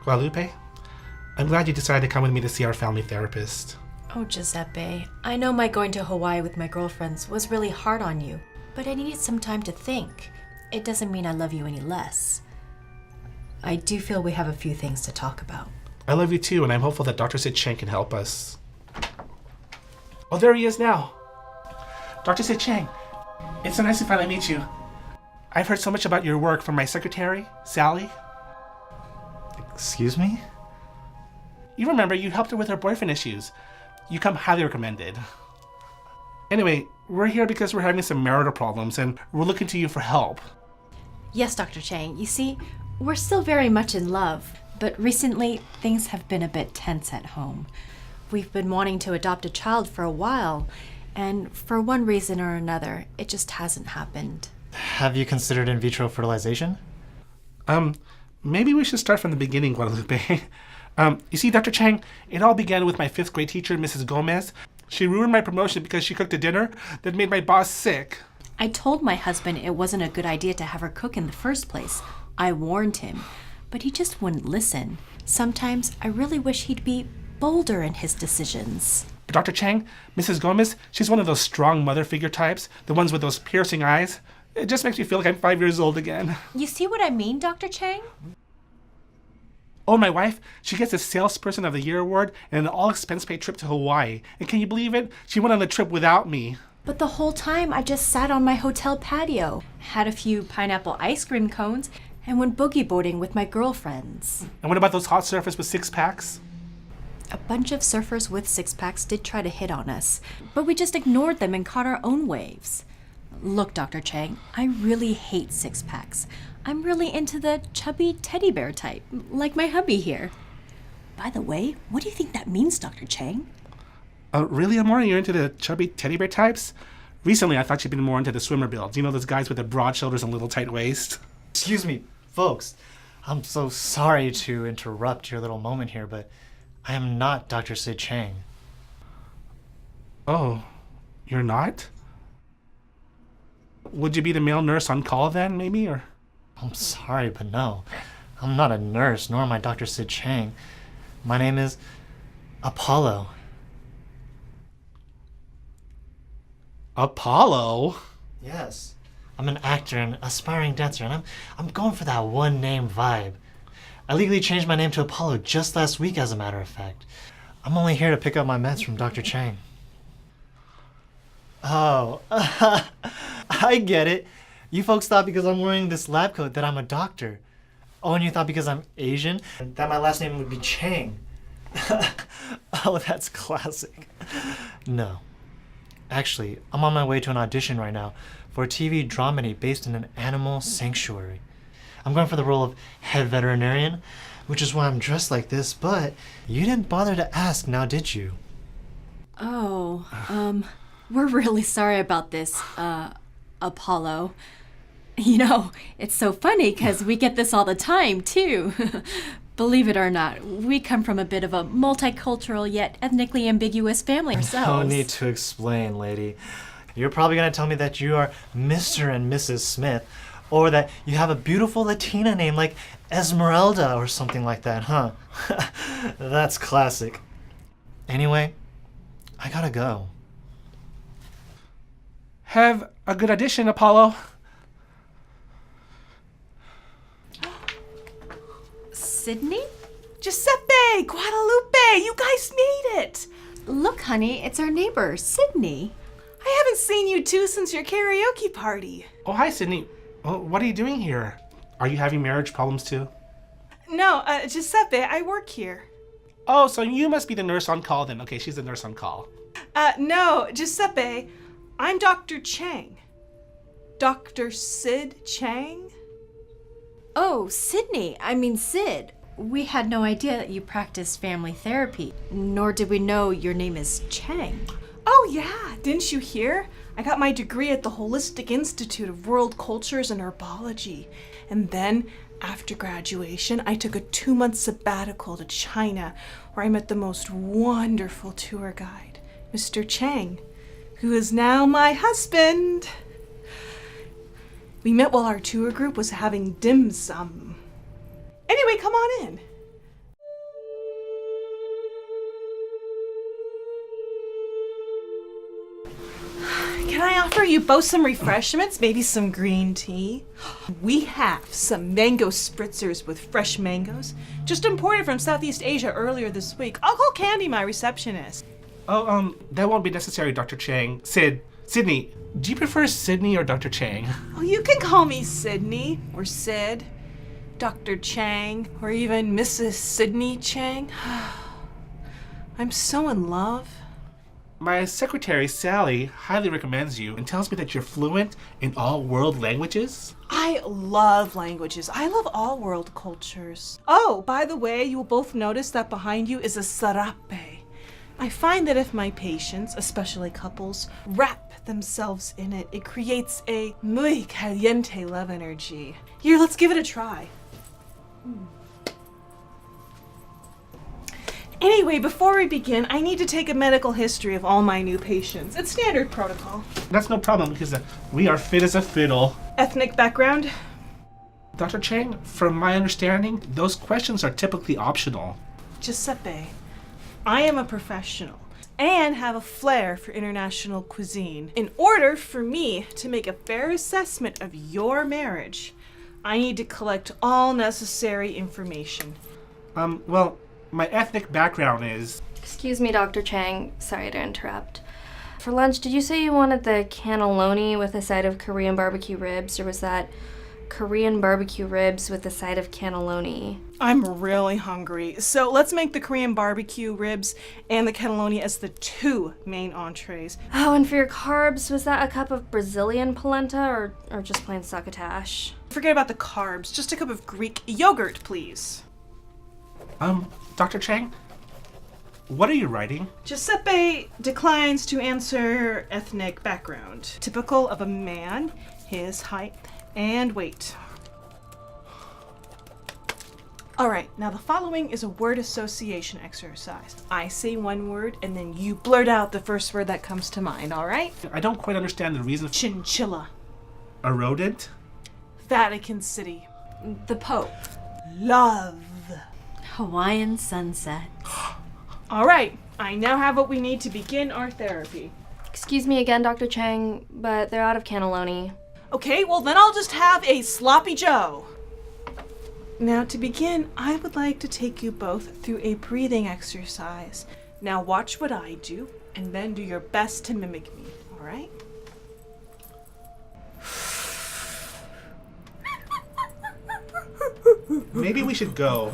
Guadalupe, I'm glad you decided to come with me to see our family therapist. Oh, Giuseppe, I know my going to Hawaii with my girlfriends was really hard on you, but I needed some time to think. It doesn't mean I love you any less. I do feel we have a few things to talk about. I love you too, and I'm hopeful that Dr. Sid Chang can help us. Oh, there he is now. Dr. Sid Chang, it's so nice to finally meet you. I've heard so much about your work from my secretary, Sally. Excuse me? You remember you helped her with her boyfriend issues. You come highly recommended. Anyway, we're here because we're having some marital problems and we're looking to you for help. Yes, Dr. Chang. You see, we're still very much in love, but recently things have been a bit tense at home. We've been wanting to adopt a child for a while, and for one reason or another, it just hasn't happened. Have you considered in vitro fertilization? Maybe we should start from the beginning, Guadalupe. You see, Dr. Chang, it all began with my 5th grade teacher, Mrs. Gomez. She ruined my promotion because she cooked a dinner that made my boss sick. I told my husband it wasn't a good idea to have her cook in the first place. I warned him, but he just wouldn't listen. Sometimes I really wish he'd be bolder in his decisions. But Dr. Chang, Mrs. Gomez, she's one of those strong mother figure types, the ones with those piercing eyes. It just makes me feel like I'm 5 years old again. You see what I mean, Dr. Chang? Oh, my wife, she gets a Salesperson of the Year award and an all-expense-paid trip to Hawaii. And can you believe it? She went on the trip without me. But the whole time I just sat on my hotel patio, had a few pineapple ice cream cones, and went boogie boarding with my girlfriends. And what about those hot surfers with 6-packs? A bunch of surfers with 6-packs did try to hit on us, but we just ignored them and caught our own waves. Look, Dr. Chang, I really hate 6-packs. I'm really into the chubby teddy bear type, like my hubby here. By the way, what do you think that means, Dr. Chang? Really, Amora? You're into the chubby teddy bear types? Recently, I thought you'd been more into the swimmer builds. You know, those guys with the broad shoulders and little tight waist? Excuse me, folks. I'm so sorry to interrupt your little moment here, but I am not Dr. Sid Chang. Oh, you're not? Would you be the male nurse on call then, maybe, or? I'm sorry, but no. I'm not a nurse, nor am I Dr. Sid Chang. My name is Apollo. Apollo? Yes. I'm an actor and aspiring dancer, and I'm going for that one-name vibe. I legally changed my name to Apollo just last week, as a matter of fact. I'm only here to pick up my meds from Dr. Chang. Oh, I get it. You folks thought because I'm wearing this lab coat that I'm a doctor. Oh, and you thought because I'm Asian that my last name would be Chang. Oh, that's classic. No. Actually, I'm on my way to an audition right now for a TV dramedy based in an animal sanctuary. I'm going for the role of head veterinarian, which is why I'm dressed like this, but you didn't bother to ask now, did you? Oh, we're really sorry about this, Apollo. You know, it's so funny because we get this all the time, too. Believe it or not, we come from a bit of a multicultural yet ethnically ambiguous family ourselves. No need to explain, lady. You're probably going to tell me that you are Mr. and Mrs. Smith, or that you have a beautiful Latina name like Esmeralda or something like that, huh? That's classic. Anyway, I gotta go. Have a good audition, Apollo. Sydney? Giuseppe! Guadalupe! You guys made it! Look, honey, it's our neighbor, Sydney. I haven't seen you two since your karaoke party. Oh, hi, Sydney. Oh, what are you doing here? Are you having marriage problems too? No, Giuseppe, I work here. Oh, so you must be the nurse on call then. Okay, she's the nurse on call. No, Giuseppe, I'm Dr. Chang. Dr. Sid Chang? Oh, Sydney. I mean, Sid. We had no idea that you practiced family therapy, nor did we know your name is Chang. Oh, yeah. Didn't you hear? I got my degree at the Holistic Institute of World Cultures and Herbology. And then, after graduation, I took a 2-month sabbatical to China, where I met the most wonderful tour guide, Mr. Chang, who is now my husband. We met while our tour group was having dim sum. Anyway, come on in. Can I offer you both some refreshments? Maybe some green tea? We have some mango spritzers with fresh mangoes, just imported from Southeast Asia earlier this week. I'll call Candy my receptionist. Oh, that won't be necessary, Dr. Chang. Sydney, do you prefer Sydney or Dr. Chang? Oh, you can call me Sydney, or Sid, Dr. Chang, or even Mrs. Sydney Chang. I'm so in love. My secretary, Sally, highly recommends you and tells me that you're fluent in all world languages. I love languages. I love all world cultures. Oh, by the way, you will both notice that behind you is a sarape. I find that if my patients, especially couples, wrap themselves in it, it creates a muy caliente love energy. Here, let's give it a try. Anyway, before we begin, I need to take a medical history of all my new patients. It's standard protocol. That's no problem because we are fit as a fiddle. Ethnic background? Dr. Chang, from my understanding, those questions are typically optional. Giuseppe, I am a professional and have a flair for international cuisine. In order for me to make a fair assessment of your marriage, I need to collect all necessary information. Well, my ethnic background is... Excuse me, Dr. Chang. Sorry to interrupt. For lunch, did you say you wanted the cannelloni with a side of Korean barbecue ribs, or was that Korean barbecue ribs with a side of cannelloni? I'm really hungry, so let's make the Korean barbecue ribs and the cannelloni as the two main entrees. Oh, and for your carbs, was that a cup of Brazilian polenta or just plain succotash? Forget about the carbs, just a cup of Greek yogurt, please. Dr. Chang, what are you writing? Giuseppe declines to answer ethnic background. Typical of a man, his height and weight. Alright, now the following is a word association exercise. I say one word and then you blurt out the first word that comes to mind, alright? I don't quite understand the reason. Chinchilla. A rodent? Vatican City. The Pope. Love. Hawaiian sunset. Alright, I now have what we need to begin our therapy. Excuse me again, Dr. Chang, but they're out of cannelloni. Okay, well then I'll just have a sloppy Joe. Now to begin, I would like to take you both through a breathing exercise. Now watch what I do, and then do your best to mimic me, alright? Maybe we should go.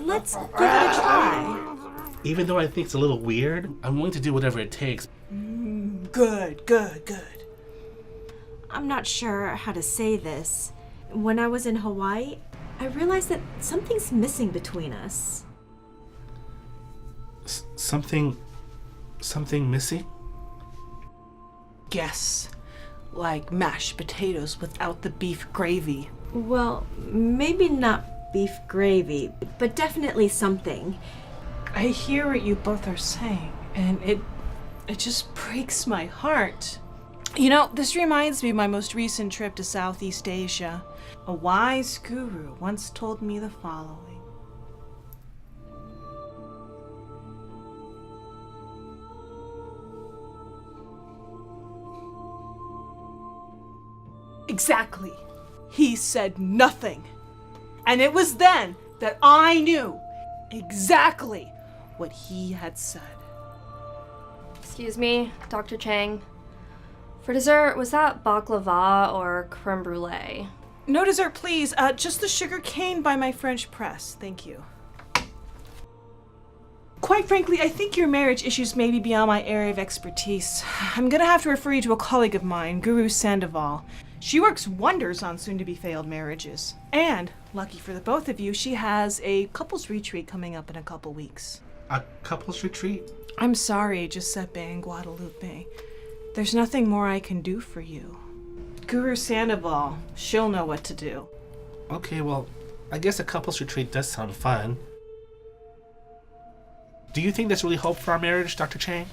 Let's give it a try. Even though I think it's a little weird, I'm willing to do whatever it takes. Good, good, good. I'm not sure how to say this. When I was in Hawaii, I realized that something's missing between us. Something missing? Guess. Like mashed potatoes without the beef gravy. Well, maybe not beef gravy, but definitely something. I hear what you both are saying, and it just breaks my heart. You know, this reminds me of my most recent trip to Southeast Asia. A wise guru once told me the following. Exactly. He said nothing. And it was then that I knew exactly what he had said. Excuse me, Dr. Chang. For dessert, was that baklava or creme brulee? No dessert, please. Just the sugar cane by my French press. Thank you. Quite frankly, I think your marriage issues may be beyond my area of expertise. I'm gonna have to refer you to a colleague of mine, Guru Sandoval. She works wonders on soon-to-be failed marriages. And, lucky for the both of you, she has a couples retreat coming up in a couple weeks. A couples retreat? I'm sorry, Giuseppe and Guadalupe. There's nothing more I can do for you. Guru Sandoval, she'll know what to do. Okay, well, I guess a couples retreat does sound fun. Do you think there's really hope for our marriage, Dr. Chang?